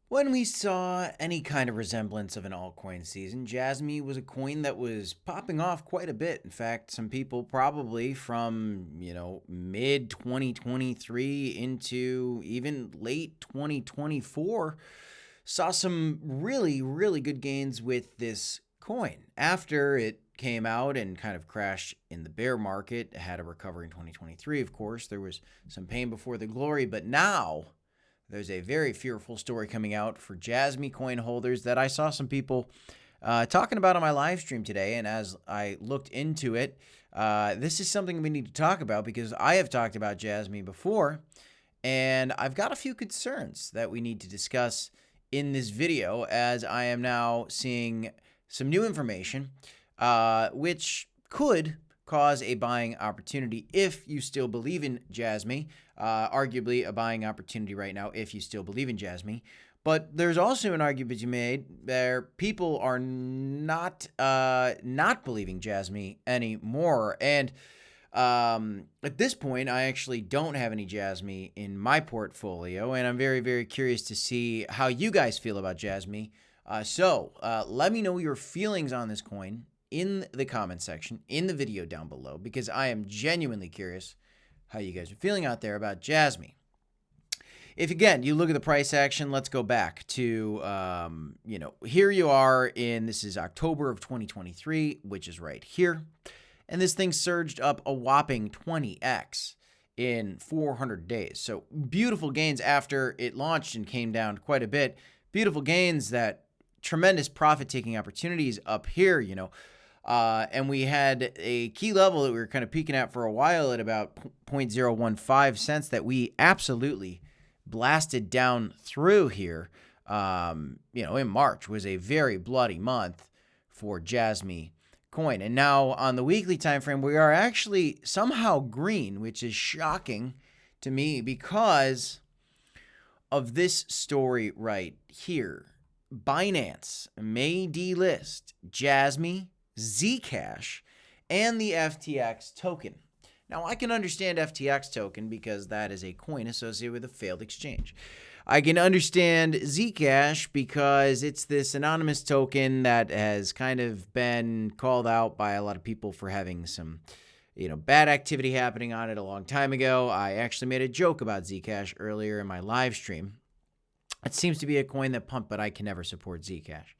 When we saw any kind of resemblance of an altcoin season, Jasmy was a coin that was popping off quite a bit. In fact, some people probably from, mid 2023 into even late 2024 saw some really, really good gains with this coin. After it came out and kind of crashed in the bear market, had a recovery in 2023, of course. There was some pain before the glory, but now there's a very fearful story coming out for Jasmy coin holders that I saw some people talking about on my live stream today. And as I looked into it, this is something we need to talk about because I have talked about Jasmy before, and I've got a few concerns that we need to discuss in this video as I am now seeing some new information, which could cause a buying opportunity if you still believe in Jasmy. Arguably a buying opportunity right now if you still believe in Jasmy. But there's also an argument you made there people are not believing Jasmy anymore. And at this point, I actually don't have any Jasmy in my portfolio, and I'm very, very curious to see how you guys feel about Jasmy. So let me know your feelings on this coin in the comment section, in the video down below, because I am genuinely curious how you guys are feeling out there about Jasmy. If, again, you look at the price action, let's go back to, here you are this is October of 2023, which is right here. And this thing surged up a whopping 20x in 400 days. So beautiful gains after it launched and came down quite a bit. Beautiful gains, that tremendous profit-taking opportunities up here, and we had a key level that we were kind of peaking at for a while at about 0.015 cents that we absolutely blasted down through here. In March was a very bloody month for Jasmy coin. And now on the weekly time frame, we are actually somehow green, which is shocking to me because of this story right here. Binance may delist Jasmy, Zcash, and the FTX token. Now, I can understand FTX token because that is a coin associated with a failed exchange. I can understand Zcash because it's this anonymous token that has kind of been called out by a lot of people for having some, bad activity happening on it a long time ago. I actually made a joke about Zcash earlier in my live stream. It seems to be a coin that pumped, but I can never support Zcash.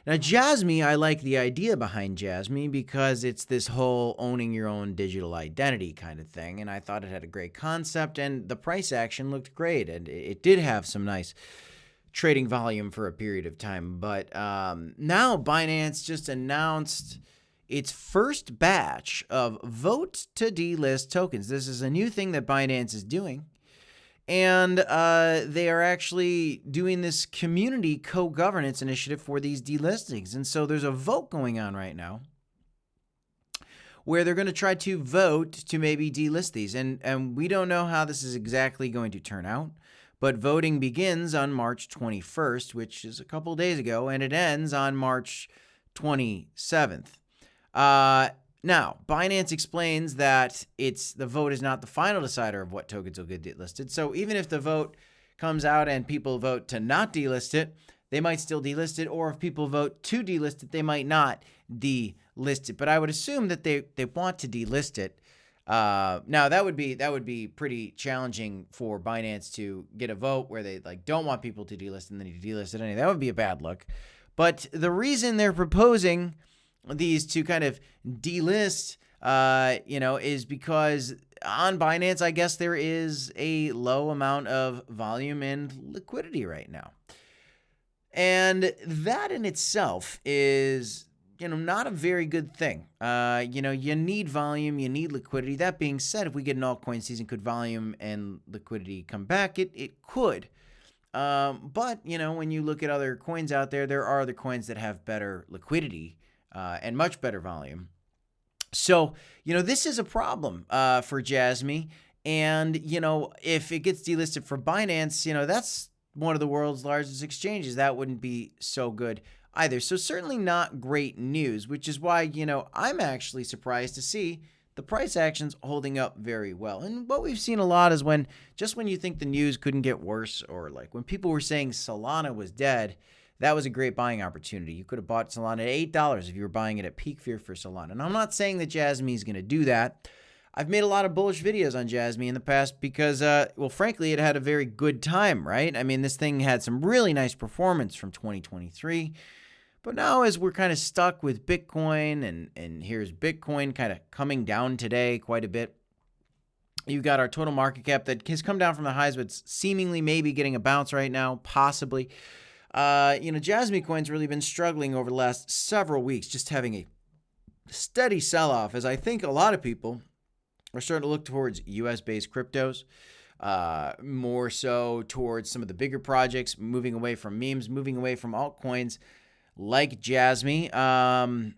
Now, Jasmy, I like the idea behind Jasmy because it's this whole owning your own digital identity kind of thing, and I thought it had a great concept, and the price action looked great, and it did have some nice trading volume for a period of time. But now Binance just announced its first batch of vote to delist tokens. This is a new thing that Binance is doing. And they are actually doing this community co-governance initiative for these delistings. And so there's a vote going on right now where they're going to try to vote to maybe delist these. And we don't know how this is exactly going to turn out. But voting begins on March 21st, which is a couple days ago, and it ends on March 27th. Now, Binance explains that the vote is not the final decider of what tokens will get delisted. So even if the vote comes out and people vote to not delist it, they might still delist it. Or if people vote to delist it, they might not delist it. But I would assume that they want to delist it. Now that would be pretty challenging for Binance to get a vote where they don't want people to delist and then you delist it anyway. That would be a bad look. But the reason they're proposing these to kind of delist, is because on Binance, I guess there is a low amount of volume and liquidity right now. And that in itself is, not a very good thing. You need volume, you need liquidity. That being said, if we get an altcoin season, could volume and liquidity come back? It could. But, when you look at other coins out there, there are other coins that have better liquidity and much better volume. So, this is a problem for Jasmy. And, if it gets delisted for Binance, that's one of the world's largest exchanges. That wouldn't be so good either. So certainly not great news, which is why, I'm actually surprised to see the price action's holding up very well. And what we've seen a lot is when you think the news couldn't get worse, or like when people were saying Solana was dead, that was a great buying opportunity. You could have bought Solana at $8 if you were buying it at peak fear for Solana. And I'm not saying that Jasmy is going to do that. I've made a lot of bullish videos on Jasmy in the past because, well, frankly, it had a very good time, right? I mean, this thing had some really nice performance from 2023. But now as we're kind of stuck with Bitcoin, and here's Bitcoin kind of coming down today quite a bit. You've got our total market cap that has come down from the highs, but it's seemingly maybe getting a bounce right now, possibly. Jasmy coin's really been struggling over the last several weeks, just having a steady sell-off, as I think a lot of people are starting to look towards US-based cryptos, more so towards some of the bigger projects, moving away from memes, moving away from altcoins like Jasmy. Now,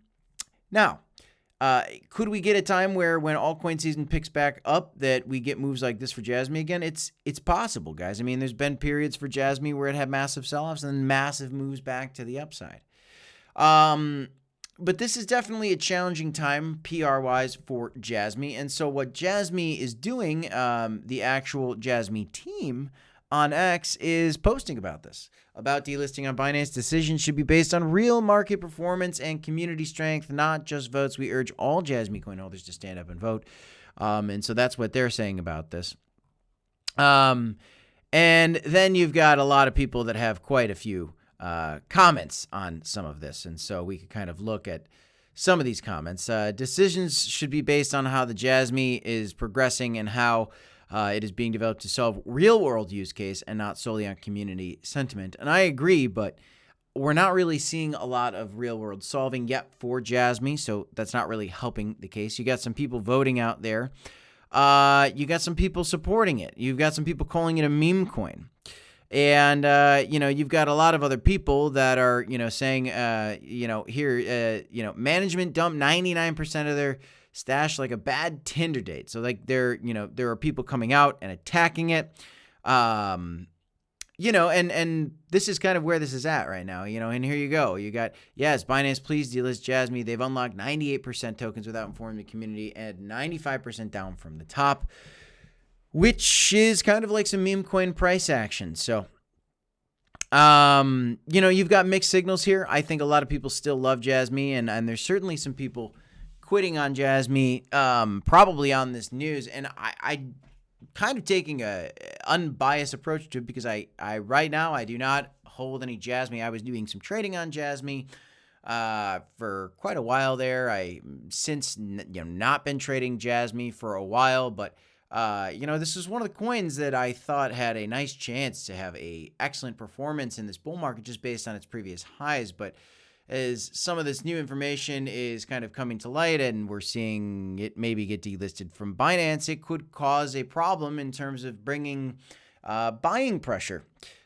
could we get a time where when altcoin season picks back up that we get moves like this for Jasmy again? It's possible, guys. I mean, there's been periods for Jasmy where it had massive sell-offs and then massive moves back to the upside. But this is definitely a challenging time PR-wise for Jasmy. And so what Jasmy is doing, the actual Jasmy team on X is posting about this, about delisting on Binance. Decisions should be based on real market performance and community strength, not just votes. We urge all Jasmy coin holders to stand up and vote. And so that's what they're saying about this. And then you've got a lot of people that have quite a few comments on some of this. And so we could kind of look at some of these comments. Decisions should be based on how the Jasmy is progressing and how it is being developed to solve real-world use case and not solely on community sentiment. And I agree, but we're not really seeing a lot of real-world solving yet for Jasmy, so that's not really helping the case. You got some people voting out there. You got some people supporting it. You've got some people calling it a meme coin. And, you've got a lot of other people that are, saying, management dumped 99% of their stash like a bad Tinder date. So like there are people coming out and attacking it. And this is kind of where this is at right now, and here you go. You got, yes, Binance, please delist Jasmy. They've unlocked 98% tokens without informing the community and 95% down from the top, which is kind of like some meme coin price action. So, you've got mixed signals here. I think a lot of people still love Jasmy, and there's certainly some people quitting on Jasmy, probably on this news. And I kind of taking a unbiased approach to it because I right now, I do not hold any Jasmy. I was doing some trading on Jasmy, for quite a while there. I since, not been trading Jasmy for a while, but this is one of the coins that I thought had a nice chance to have a excellent performance in this bull market just based on its previous highs. But as some of this new information is kind of coming to light and we're seeing it maybe get delisted from Binance, it could cause a problem in terms of bringing buying pressure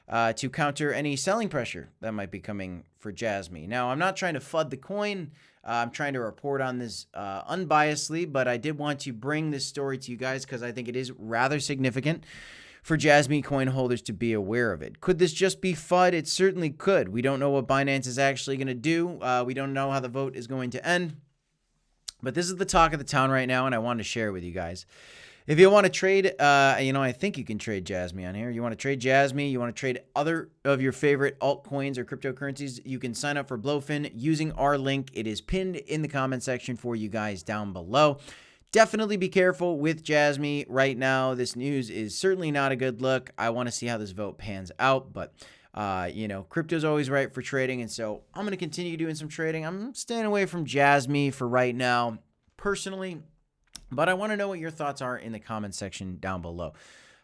to counter any selling pressure that might be coming for Jasmy. Now, I'm not trying to FUD the coin. I'm trying to report on this unbiasedly, but I did want to bring this story to you guys because I think it is rather significant for Jasmy coin holders to be aware of it. Could this just be FUD? It certainly could. We don't know what Binance is actually going to do. We don't know how the vote is going to end. But this is the talk of the town right now, and I wanted to share it with you guys. If you want to trade, I think you can trade Jasmy on here. You want to trade Jasmy, you want to trade other of your favorite altcoins or cryptocurrencies, you can sign up for Blowfin using our link. It is pinned in the comment section for you guys down below. Definitely be careful with Jasmy right now. This news is certainly not a good look. I want to see how this vote pans out, but crypto's always right for trading, and so I'm going to continue doing some trading. I'm staying away from Jasmy for right now, personally. But I want to know what your thoughts are in the comment section down below.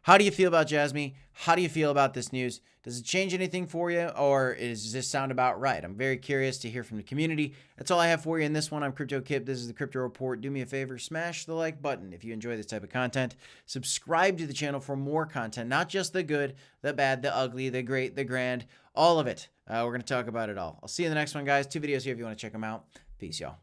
How do you feel about Jasmy? How do you feel about this news? Does it change anything for you, or does this sound about right? I'm very curious to hear from the community. That's all I have for you in this one. I'm Crypto Kip. This is the Crypto Report. Do me a favor, smash the like button if you enjoy this type of content. Subscribe to the channel for more content, not just the good, the bad, the ugly, the great, the grand, all of it. We're going to talk about it all. I'll see you in the next one, guys. 2 videos here if you want to check them out. Peace, y'all.